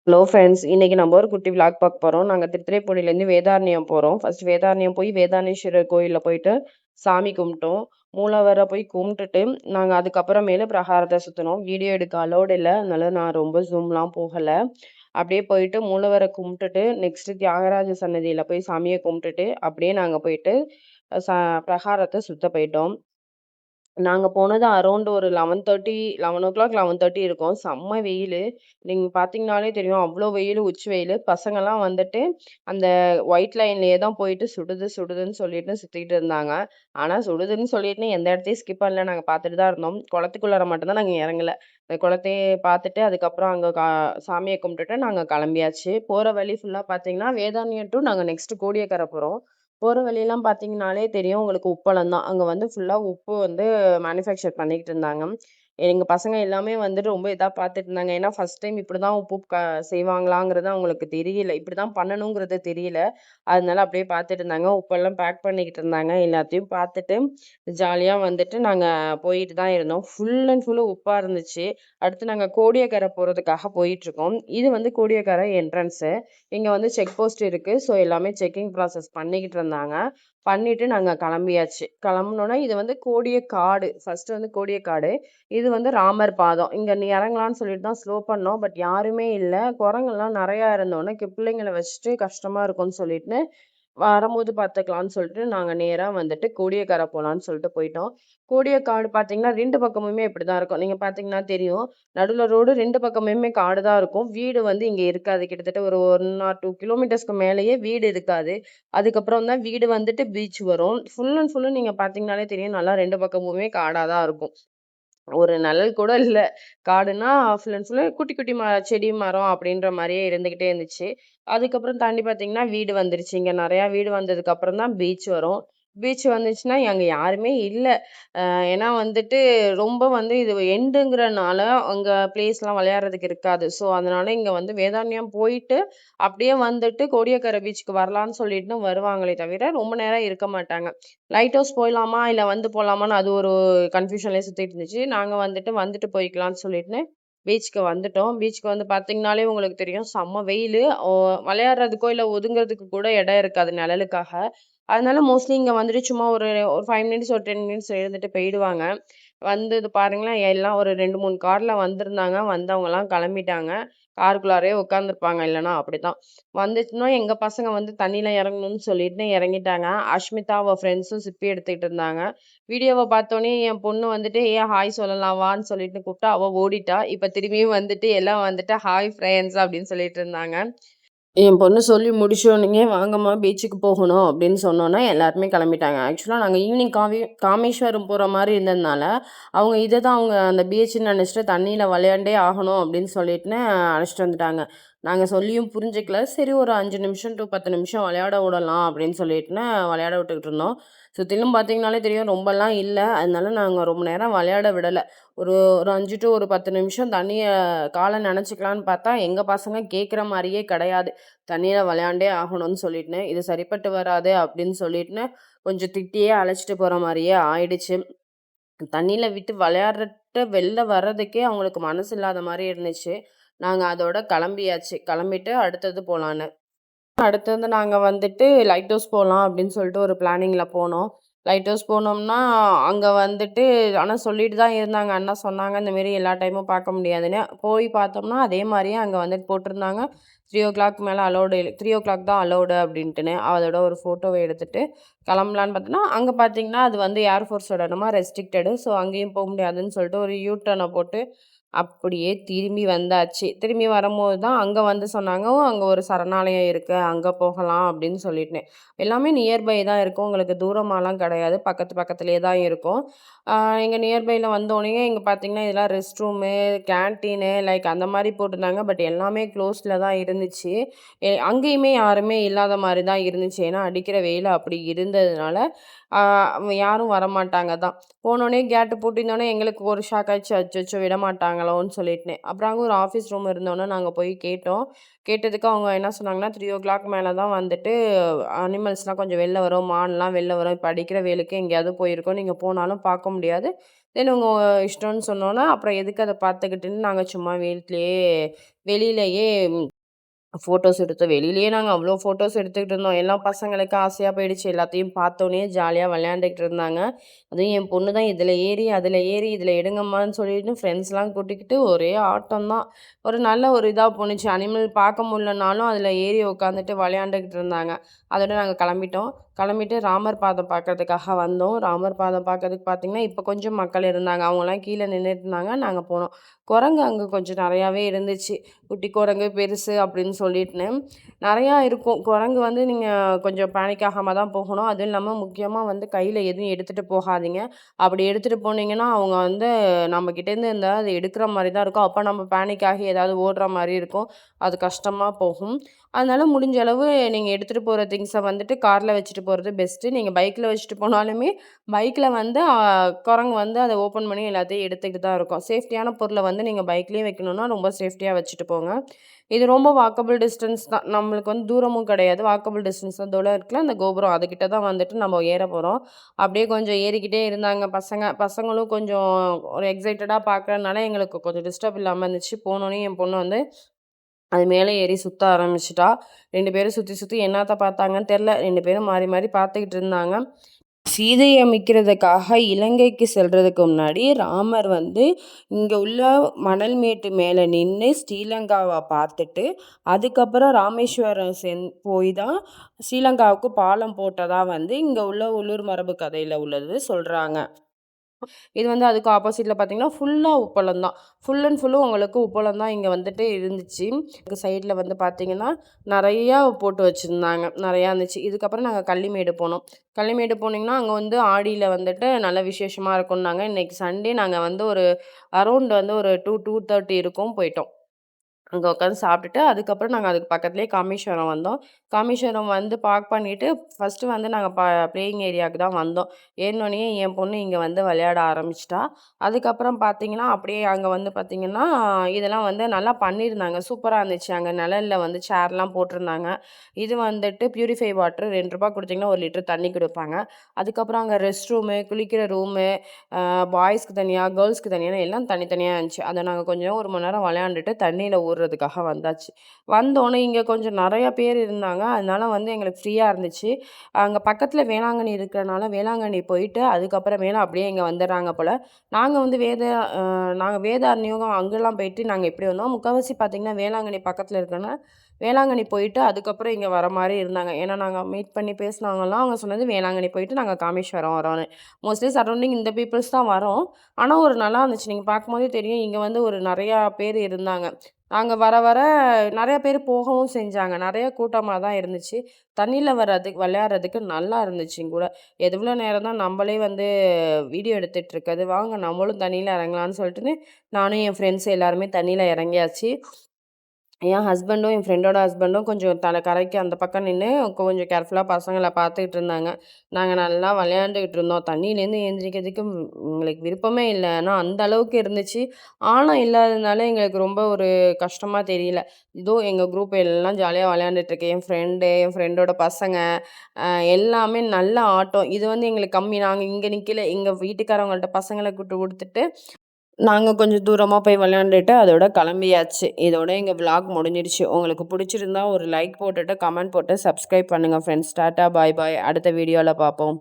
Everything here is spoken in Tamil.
ஹலோ ஃப்ரெண்ட்ஸ், இன்னைக்கு நம்ம ஒரு குட்டி விளாக் பார்க்க போகிறோம். நாங்கள் திருத்துறைப்பூண்டிலேருந்து வேதாரண்யம் போகிறோம். ஃபர்ஸ்ட் வேதாரண்யம் போய் வேதாரண்யேஸ்வரர் கோயிலில் போயிட்டு சாமி கும்பிட்டோம். மூலவரை போய் கும்பிட்டுட்டு நாங்கள் அதுக்கப்புறமேலு பிரகாரத்தை சுற்றினோம். வீடியோ எடுக்க அலோடு இல்லை, அதனால நான் ரொம்ப ஜூம்லாம் போகலை. அப்படியே போயிட்டு மூலவரை கும்பிட்டுட்டு நெக்ஸ்ட்டு தியாகராஜ சன்னதியில் போய் சாமியை கும்பிட்டுட்டு அப்படியே நாங்கள் போயிட்டு பிரகாரத்தை சுற்ற போயிட்டோம். நாங்க போனது அரவுண்ட் ஒரு 11:30 11:00 11:30 இருக்கும். செம்ம வெயிலு. நீங்க பார்த்தீங்கனாலே தெரியும். அவ்ளோ வெயிலு, உச்சி வெயிலு. பசங்கலாம் வந்துட்டு அந்த ஒயிட் லைன்லயே தான் போயிட்டு சுடுது, சுடுதுன்னு சொல்லிட்டு சுத்திட்டு இருந்தாங்க. ஆனா சுடுதுன்னு சொல்லிட்டு எந்த இடத்தையும் ஸ்கிப் பண்ணல. நாங்க பார்த்துட்டு தான் இருந்தோம். குளத்துக்குள்ளார மட்டும் தான் நாங்க இறங்கல. அந்த குளத்தையே பார்த்துட்டு அதுக்கப்புறம் அங்க சாமிய கும்பிட்டுட்டு நாங்க கிளம்பியாச்சு. போற வழி ஃபுல்லா பார்த்தீங்கன்னா, வேதாரண்யம் டூ நாங்க நெக்ஸ்ட் கோடியக்கரை போறோம். போற வழியெல்லாம் பார்த்தீங்கனாலே தெரியும் உங்களுக்கு உப்பளம் தான். அங்க வந்து ஃபுல்லா உப்பு வந்து மேனுஃபேக்சர் பண்ணிக்கிட்டு இருந்தாங்க. எங்க பசங்க எல்லாமே வந்துட்டு ரொம்ப இதா பார்த்துட்டு இருந்தாங்க. ஏன்னா ஃபர்ஸ்ட் டைம் இப்படிதான் உப்பு செய்வாங்களாங்கிறது அவங்களுக்கு தெரியல. இப்படிதான் பண்ணணுங்கிறது தெரியல. அதனால அப்படியே பார்த்துட்டு இருந்தாங்க. உப்பெல்லாம் பேக் பண்ணிக்கிட்டு இருந்தாங்க. எல்லாத்தையும் பார்த்துட்டு ஜாலியா வந்துட்டு நாங்க போயிட்டு தான் இருந்தோம். ஃபுல் அண்ட் ஃபுல்லு உப்பா இருந்துச்சு. அடுத்து நாங்க கோடியக்கரை போறதுக்காக போயிட்டு இருக்கோம். இது வந்து கோடியக்கரை என்ட்ரன்ஸு. இங்க வந்து செக் போஸ்ட் இருக்கு. ஸோ எல்லாமே செக்கிங் ப்ராசஸ் பண்ணிக்கிட்டு இருந்தாங்க. பண்ணிட்டு நாங்க கிளம்பியாச்சு. கிளம்புனோனே இது வந்து கோடியக்காடு. ஃபர்ஸ்ட் வந்து கோடியக்காடு. இது வந்து ராமர் பாதம். இங்க நீ இறங்கலான்னு சொல்லிட்டு தான் ஸ்லோ பண்ணோம். பட் யாருமே இல்ல. குரங்கெல்லாம் நெறையா இருந்தோனே பிள்ளைங்கள வச்சுட்டு கஷ்டமா இருக்கும்னு சொல்லிட்டு வரும்போது பார்த்துக்கலான்னு சொல்லிட்டு நாங்க நேரா வந்துட்டு கோடியக்கரை போலான்னு சொல்லிட்டு போயிட்டோம். கோடியக்காடு பார்த்தீங்கன்னா 2 பக்கமுமே இப்படிதான் இருக்கும். நீங்க பார்த்தீங்கன்னா தெரியும். நடுவுல ரோடு 2 பக்கமுமே காடு தான் இருக்கும். வீடு வந்து இங்க இருக்காது. கிட்டத்தட்ட ஒரு 1 ஆர் 2 கிலோமீட்டர்ஸ்க்கு மேலேயே வீடு இருக்காது. அதுக்கப்புறம் தான் வீடு வந்துட்டு பீச் வரும். ஃபுல் அண்ட் ஃபுல்லு நீங்க பார்த்தீங்கனாலே தெரியும். நல்லா 2 பக்கமுமே காடா தான் இருக்கும். ஒரு நிழல் கூட இல்ல. காடுன்னா ஃபுல் அண்ட் ஃபுல்லு குட்டி குட்டி செடி, மரம் அப்படின்ற மாரியே இருந்துகிட்டே இருந்துச்சு. அதுக்கப்புறம் தாண்டி பார்த்தீங்கன்னா, வீடு வந்துருச்சு. இங்க நெறையா வீடு வந்ததுக்கு அப்புறம் தான் பீச் வரும். பீச் வந்துச்சுன்னா, அங்க யாருமே இல்ல. ஏன்னா வந்துட்டு ரொம்ப வந்து இது எண்டுங்கிறனால அங்க பிளேஸ்லாம் விளையாடுறதுக்கு இருக்காது. ஸோ, அதனால இங்க வந்து வேதாரண்யம் போயிட்டு, அப்படியே வந்துட்டு கோடியக்கரை பீச்சுக்கு வரலான்னு சொல்லிட்டு வருவாங்களே தவிர, ரொம்ப நேரம் இருக்க மாட்டாங்க. லைட் ஹவுஸ் போயிடலாமா? இல்ல வந்து போலாமான்னு அது ஒரு கன்ஃப்யூஷன்லயே சுத்திட்டு இருந்துச்சு. நாங்க வந்துட்டு வந்துட்டு போய்க்கலான்னு சொல்லிட்டு பீச்சுக்கு வந்துட்டோம். பீச்சுக்கு வந்து பார்த்தீங்கனாலே உங்களுக்கு தெரியும். செம்ம வெயிலு. விளையாடுறதுக்கோ, இல்ல ஒதுங்குறதுக்கு கூட இடம் இருக்காது நிழலுக்காக. அதனால மோஸ்ட்லி இங்க வந்துட்டு சும்மா ஒரு ஒரு 5 மினிட்ஸ் ஒரு 10 மினிட்ஸ் இருந்துட்டு போயிடுவாங்க. வந்து இது பாருங்களேன், எல்லாம் ஒரு 2, 3 கார்ல வந்திருந்தாங்க. வந்தவங்கலாம் கிளம்பிட்டாங்க. காருக்குள்ளாரயே உட்காந்துருப்பாங்க இல்லன்னா அப்படிதான். வந்துச்சுன்னா எங்க பசங்க வந்து தண்ணீல இறங்கணும்னு சொல்லிட்டு இறங்கிட்டாங்க. அஷ்மிதா அவ ஃப்ரெண்ட்ஸும் சிப்பி எடுத்துக்கிட்டு இருந்தாங்க. வீடியோவ பார்த்தோனே என் பொண்ணு வந்துட்டு, "ஏன் ஹாய் சொல்லலாம் வான்னு" சொல்லிட்டு கூப்பிட்டா, அவ ஓடிட்டா. இப்ப திரும்பியும் வந்துட்டு எல்லாம் வந்துட்டு, "ஹாய் ஃப்ரெண்ட்ஸ்" அப்படின்னு சொல்லிட்டு இருந்தாங்க. என் பொண்ணு சொல்லி முடிச்சோனயே, "வாங்கம்மா பீச்சுக்கு போகணும்" அப்படின்னு சொன்னோனே எல்லாருமே கிளம்பிட்டாங்க. ஆக்சுவலா நாங்க ஈவினிங் ராமேஸ்வரம் போற மாரி இருந்ததுனால, அவங்க இத தான் அவங்க அந்த பீச்சுன்னு நெனச்சுட்டு தண்ணீல விளையாண்டே ஆகணும் அப்படின்னு சொல்லிட்டுன்னு அழைச்சிட்டு வந்துட்டாங்க. நாங்க சொல்லியும் புரிஞ்சுக்கல. சரி ஒரு 5 நிமிஷம் டூ 10 நிமிஷம் விளையாட விடலாம் அப்படின்னு சொல்லிட்டுன்னு விளையாட விட்டுக்கிட்டு இருந்தோம். சுத்திலும் பார்த்தீங்கனாலே தெரியும் ரொம்பலாம் இல்ல. அதனால நாங்க ரொம்ப நேரம் விளையாட விடல. ஒரு ஒரு 5 டூ ஒரு 10 நிமிஷம் தண்ணிய கால நனைச்சுக்கலான்னு பார்த்தா, எங்க பசங்க கேட்குற மாரியே கிடையாது. தண்ணீல விளையாண்டே ஆகணும்னு சொல்லிட்டுன்னு, இது சரிப்பட்டு வராது அப்படின்னு சொல்லிட்டுன்னு, கொஞ்சம் திட்டியே அழைச்சிட்டு போற மாரியே ஆயிடுச்சு. தண்ணீல விட்டு விளையாடுறட்டு வெளில வர்றதுக்கே அவங்களுக்கு மனசு இல்லாத மாரி இருந்துச்சு. நாங்க அதோட கிளம்பியாச்சு. கிளம்பிட்டு அடுத்தது போலான்னு. அடுத்தது நாங்க வந்துட்டு லைட் ஹவுஸ் போலாம் அப்படின்னு சொல்லிட்டு ஒரு பிளானிங்ல போனோம். லைட் ஹவுஸ் போனோம்னா, அங்க வந்துட்டு ஆனா சொல்லிட்டு தான் இருந்தாங்க. அண்ணா சொன்னாங்க, இந்த மாரி எல்லா டைமும் பார்க்க முடியாதுன்னு. போய் பார்த்தோம்னா, அதே மாரியே அங்க வந்துட்டு போட்டிருந்தாங்க. 3:00 மேல அலோடு 3:00 தான் அலோடு அப்படின்ட்டுன்னு. அதோட ஒரு ஃபோட்டோவ எடுத்துட்டு கிளம்பலான்னு பார்த்தோன்னா, அங்க பார்த்தீங்கன்னா, அது வந்து ஏர்ஃபோர்ஸோட இடமா ரெஸ்ட்ரிக்டடு. ஸோ அங்கேயும் போ முடியாதுன்னு சொல்லிட்டு ஒரு யூ டர்ன போட்டு அப்படியே திரும்பி வந்தாச்சு. திரும்பி வரும்போது தான் அங்க வந்து சொன்னாங்க, "ஓ! அங்க ஒரு சரணாலயம் இருக்கு. அங்க போகலாம்." அப்படின்னு சொல்லிட்டு. எல்லாமே நியர்பை தான் இருக்கும். உங்களுக்கு தூரமாலாம் கிடையாது. பக்கத்து பக்கத்திலேயே தான் இருக்கும். ஆ எங்க நியர்பைல வந்தோனயே இங்க பார்த்தீங்கன்னா, இதெல்லாம் ரெஸ்ட் ரூமு, கேன்டீனு லைக் அந்த மாரி போட்டிருந்தாங்க. பட் எல்லாமே க்ளோஸ்ட்ல தான் இருந்துச்சு. அங்கேயுமே யாருமே இல்லாத மாரி தான் இருந்துச்சு. ஏன்னா, அடிக்கிற வெயில் அப்படி இருந்ததுனால, ஆ யாரும் வரமாட்டாங்க தான். போனோனே கேட்டு பூட்டியிருந்தோனே எங்களுக்கு ஒரு ஷாக் ஆயிடுச்சு. அச்சச்சோ! விடமாட்டாங்களோன்னு சொல்லிட்டுன்னு. அப்புறம் அங்க ஒரு ஆஃபீஸ் ரூம் இருந்தோனே நாங்க போய் கேட்டோம். கேட்டதுக்கு அவங்க என்ன சொன்னாங்கன்னா, 3:00 மேல தான் வந்துட்டு அனிமல்ஸ்லாம் கொஞ்சம் வெளில வரும். மான்லாம் வெளில வரும். இப்ப அடிக்கிற வெயிலுக்கு எங்கேயாவது போயிருக்கும். நீங்க போனாலும் பார்க்க முடியாது. தென் உங்க இஷ்டம்னு சொன்னோனே, அப்புறம் எதுக்கு அத பார்த்துக்கிட்டுன்னு நாங்க சும்மா வீட்லயே வெளியிலயே ஃபோட்டோஸ் எடுத்தோம். வெளியிலயே நாங்க அவ்வளோ ஃபோட்டோஸ் எடுத்துக்கிட்டு இருந்தோம். எல்லா பசங்களுக்கு ஆசையா போயிடுச்சு. எல்லாத்தையும் பார்த்தோனே ஜாலியா விளையாண்டுக்கிட்டு இருந்தாங்க. அதுவும் என் பொண்ணு தான் இதில ஏறி, அதில ஏறி, இதில எடுங்கம்மான்னு சொல்லிட்டு ஃப்ரெண்ட்ஸ்லாம் கூட்டிக்கிட்டு ஒரே ஆட்டம் தான். ஒரு நல்ல ஒரு இதா போணுச்சு. அனிமல் பார்க்க முடியலனாலும் அதில ஏறி உட்காந்துட்டு விளையாண்டுக்கிட்டு இருந்தாங்க. அதோட நாங்க கிளம்பிட்டோம். கிளம்பிட்டு ராமர் பாதம் பார்க்கறதுக்காக வந்தோம். ராமர் பாதம் பார்க்கறதுக்கு பார்த்தீங்கன்னா, இப்போ கொஞ்சம் மக்கள் இருந்தாங்க. அவங்கலாம் கீழ நின்னுட்டு இருந்தாங்க. நாங்க போனோம். குரங்கு அங்க கொஞ்சம் நெறையாவே இருந்துச்சு. குட்டி குரங்கு, பெருசு அப்படின்னு சொல்லிட்டுன்னு. நெறையா இருக்கும். குரங்கு வந்து நீங்க கொஞ்சம் பேனிக் ஆகாம தான் போகணும். அதுவும் இல்லாம முக்கியமா வந்து கையில எதுவும் எடுத்துட்டு போகாதீங்க. அப்படி எடுத்துட்டு போனீங்கன்னா, அவங்க வந்து நம்ம கிட்டேருந்து இருந்தா அத எடுக்கிற மாரி தான் இருக்கும். அப்ப நம்ம பேனிக் ஆகி ஏதாவது ஓடுற மாரி இருக்கும். அது கஷ்டமா போகும். அதனால முடிஞ்ச அளவு நீங்க எடுத்துட்டு போற திங்ஸ வந்துட்டு கார்ல வச்சுட்டு போறது பெஸ்ட்டு. நீங்க பைக்ல வச்சுட்டு போனாலுமே, பைக்ல வந்து குரங்கு வந்து அத ஓப்பன் பண்ணி எல்லாத்தையும் எடுத்துக்கிட்டு தான் இருக்கும். சேஃப்டியான பொருள வந்து நீங்க பைக்லயே வைக்கணும்னா, ரொம்ப சேஃப்டியா வச்சுட்டு போங்க. இது ரொம்ப வாக்கபிள் டிஸ்டன்ஸ் தான். நம்மளுக்கு வந்து தூரமும் கிடையாது. வாக்கபிள் டிஸ்டன்ஸ் தான். தூரம் இருக்குல்ல அந்த கோபுரம் அதுகிட்ட தான் வந்துட்டு நம்ம ஏற போறோம். அப்படியே கொஞ்சம் ஏறிக்கிட்டே இருந்தாங்க பசங்க. பசங்களும் கொஞ்சம் ஒரு எக்ஸைட்டடா பார்க்கறனால எங்களுக்கு கொஞ்சம் டிஸ்டர்ப் இல்லாம இருந்துச்சு. போனோனே என் பொண்ணு வந்து அது மேலே ஏறி சுத்த ஆரம்பிச்சுட்டா. 2 பேரும் சுத்தி சுத்தி என்னாத்த பார்த்தாங்கன்னு தெரியல. 2 பேரும் மாறி மாறி பார்த்துக்கிட்டு இருந்தாங்க. சீதைய மீட்கிறதுக்காக இலங்கைக்கு செல்றதுக்கு முன்னாடி ராமர் வந்து இங்க உள்ள மணல் மேட்டு மேல நின்னு ஸ்ரீலங்காவ பார்த்துட்டு, அதுக்கப்புறம் ராமேஸ்வரம் போய் தான் ஸ்ரீலங்காவுக்கு பாலம் போட்டதா வந்து இங்க உள்ள உள்ளூர் மரபு கதையில உள்ளது சொல்றாங்க. இது வந்து அதுக்கு ஆப்போசிட்ல பார்த்தீங்கன்னா, ஃபுல்லா உப்பளம் தான். ஃபுல் அண்ட் ஃபுல்லும் உங்களுக்கு உப்பளம் தான் இங்க வந்துட்டு இருந்துச்சு. சைட்ல வந்து பார்த்தீங்கன்னா, நெறையா போட்டு வச்சிருந்தாங்க. நெறையா இருந்துச்சு. இதுக்கப்புறம் நாங்க கள்ளிமேடு போனோம். கள்ளிமேடு போனீங்கன்னா, அங்க வந்து ஆடியில வந்துட்டு நல்ல விசேஷமா இருக்கும்னாங்க. இன்னைக்கு சண்டே நாங்க வந்து ஒரு அரவுண்ட் வந்து ஒரு 2:30 இருக்கும் போயிட்டோம். அங்க உட்காந்து சாப்பிட்டுட்டு, அதுக்கப்புறம் நாங்க அதுக்கு பக்கத்திலேயே காமேஸ்வரம் வந்தோம். காமேஸ்வரம் வந்து பார்க் பண்ணிட்டு, ஃபர்ஸ்ட்டு வந்து நாங்க ப்ளேயிங் ஏரியாவுக்கு தான் வந்தோம். ஏறுனோனயே என் பொண்ணு இங்க வந்து விளையாட ஆரம்பிச்சுட்டா. அதுக்கப்புறம் பார்த்தீங்கன்னா, அப்படியே அங்க வந்து பார்த்தீங்கன்னா, இதெல்லாம் வந்து நல்லா பண்ணியிருந்தாங்க. சூப்பரா இருந்துச்சு. அங்க நிழல்ல வந்து சேர்லாம் போட்டிருந்தாங்க. இது வந்துட்டு பியூரிஃபை வாட்டர் ரூ. 2 குடுத்தீங்கன்னா 1 லிட்டர் தண்ணி குடுப்பாங்க. அதுக்கப்புறம் அங்க ரெஸ்ட் ரூமு, குளிக்கிற ரூமு, பாய்ஸ்க்கு தனியா, கேர்ள்ஸ்க்கு தனியான்னு எல்லாம் தனித்தனியா இருந்துச்சு. அத நாங்க கொஞ்சம் 1 மணி நேரம் விளையாண்டுட்டு தண்ணீல ஊறுறதுக்காக வந்தாச்சு. வந்தோனே இங்க கொஞ்சம் நெறைய பேர் இருந்தாங்க. அதனால வந்து எங்களுக்கு ஃப்ரீயா இருந்துச்சு. அங்க பக்கத்துல வேளாங்கண்ணி இருக்கிறனால வேளாங்கண்ணி போயிட்டு, அதுக்கப்புறமேல அப்படியே இங்க வந்துடுறாங்க போல. நாங்க வந்து நாங்க வேதாரண்யம் அங்கலாம் போயிட்டு நாங்க எப்படி வந்தோம், முக்காவாசி பார்த்தீங்கன்னா வேளாங்கண்ணி பக்கத்துல இருக்கனால, வேளாங்கண்ணி போயிட்டு அதுக்கப்புறம் இங்க வர மாரி இருந்தாங்க. ஏன்னா நாங்க மீட் பண்ணி பேசினவங்கலாம் அவங்க சொன்னது வேளாங்கண்ணி போயிட்டு நாங்க காமேஸ்வரம் வரோன்னு. மோஸ்ட்லி சரௌண்டிங் இந்த பீப்பிள்ஸ் தான் வரோம். ஆனா ஒரு நல்லா இருந்துச்சு. நீங்க பார்க்கும்போதே தெரியும். இங்க வந்து ஒரு நெறையா பேர் இருந்தாங்க. நாங்க வர வர நெறைய பேர் போகவும் செஞ்சாங்க. நெறைய கூட்டமா தான் இருந்துச்சு. தண்ணீல விளையாடுறதுக்கு நல்லா இருந்துச்சுங்க கூட. எவ்வளோ நேரம் தான் நம்பளே வந்து வீடியோ எடுத்துட்டு இருக்கது. வாங்க நம்மளும் தண்ணீல இறங்கலான்னு சொல்லிட்டுன்னு, நானும் என் ஃப்ரெண்ட்ஸ் எல்லாருமே தண்ணீல இறங்கியாச்சு. என் ஹஸ்பண்டும், என் ஃப்ரெண்டோட ஹஸ்பண்டும் கொஞ்சம் கரைக்கு அந்த பக்கம் நின்னு கொஞ்சம் கேர்ஃபுல்லா பசங்கள பார்த்துக்கிட்டு இருந்தாங்க. நாங்க நல்லா விளையாண்டுக்கிட்டு இருந்தோம். தண்ணியிலேருந்து எந்திரிக்கிறதுக்கு எங்களுக்கு விருப்பமே இல்ல. ஆனா அந்த அளவுக்கு இருந்துச்சு. ஆழம் இல்லாததுனால எங்களுக்கு ரொம்ப ஒரு கஷ்டமா தெரியல. ஏதோ எங்க குரூப் எல்லாம் ஜாலியா விளையாண்டுட்டு இருக்கு. என் ஃப்ரெண்டோட பசங்க எல்லாமே நல்ல ஆட்டம். இது வந்து எங்களுக்கு கம்மி. நாங்க இங்க நிக்கல. எங்க வீட்டுக்காரவங்கள்ட்ட பசங்கள குடுத்துட்டு நாங்க கொஞ்சம் தூரமா போய் விளையாண்டுட்டு, அதோட கிளம்பியாச்சு. இதோட எங்க விளாக் முடிஞ்சிடுச்சு. உங்களுக்கு புடிச்சிருந்தா ஒரு லைக் போட்டுட்டு, கமெண்ட் போட்டு சப்ஸ்கிரைப் பண்ணுங்க ஃப்ரெண்ட்ஸ். டாட்டா, பாய் பாய். அடுத்த வீடியோல பார்ப்போம்.